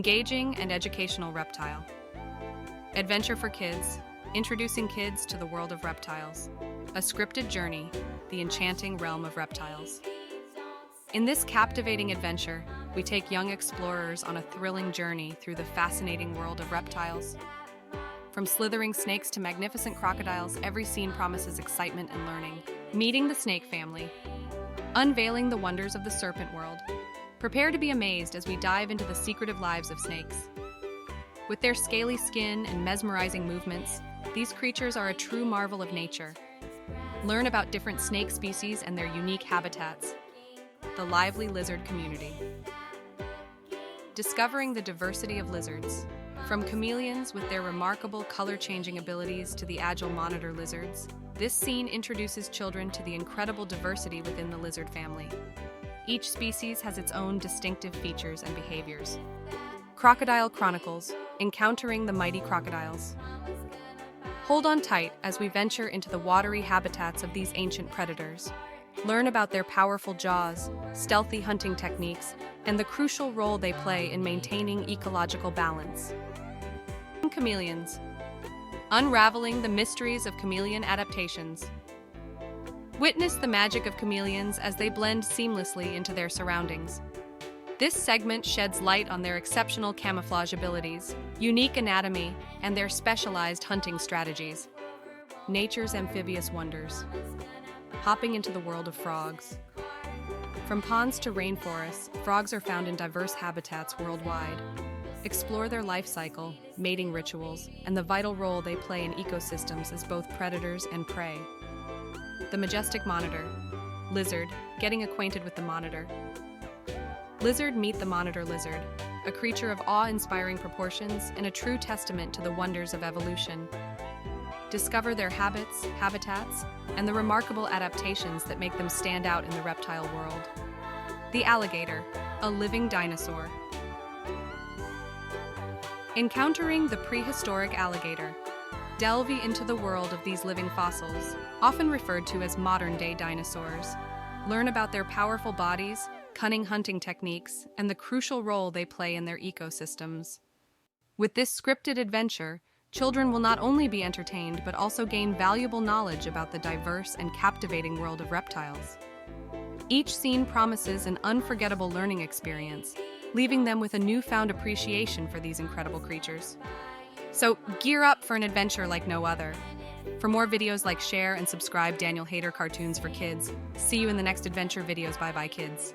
engaging and educational reptile. Adventure for kids, introducing kids to the world of reptiles. A scripted journey, the enchanting realm of reptiles. In this captivating adventure, we take young explorers on a thrilling journey through the fascinating world of reptiles. From slithering snakes to magnificent crocodiles, every scene promises excitement and learning. Meeting the snake family. Unveiling the wonders of the serpent world. Prepare to be amazed as we dive into the secretive lives of snakes. With their scaly skin and mesmerizing movements, these creatures are a true marvel of nature. Learn about different snake species and their unique habitats. The lively lizard community. Discovering the diversity of lizards. From chameleons with their remarkable color-changing abilities to the agile monitor lizards, this scene introduces children to the incredible diversity within the lizard family. Each species has its own distinctive features and behaviors. Crocodile Chronicles, encountering the mighty crocodiles. Hold on tight as we venture into the watery habitats of these ancient predators. Learn about their powerful jaws, stealthy hunting techniques, and the crucial role they play in maintaining ecological balance. Chameleons. Unraveling the mysteries of chameleon adaptations. Witness the magic of chameleons as they blend seamlessly into their surroundings. This segment sheds light on their exceptional camouflage abilities, unique anatomy, and their specialized hunting strategies. Nature's amphibious wonders. Hopping into the world of frogs. From ponds to rainforests, frogs are found in diverse habitats worldwide. Explore their life cycle, mating rituals, and the vital role they play in ecosystems as both predators and prey. The majestic monitor. Lizard, getting acquainted with the monitor. Lizard, meet the monitor lizard, a creature of awe-inspiring proportions and a true testament to the wonders of evolution. Discover their habits, habitats, and the remarkable adaptations that make them stand out in the reptile world. The alligator, a living dinosaur. Encountering the prehistoric alligator. Delve into the world of these living fossils, often referred to as modern-day dinosaurs. Learn about their powerful bodies, cunning hunting techniques, and the crucial role they play in their ecosystems. With this scripted adventure, children will not only be entertained but also gain valuable knowledge about the diverse and captivating world of reptiles. Each scene promises an unforgettable learning experience, leaving them with a newfound appreciation for these incredible creatures. So gear up for an adventure like no other. For more videos, like, share, and subscribe Danyal Haider Cartoons for Kids. See you in the next adventure videos. Bye bye, kids.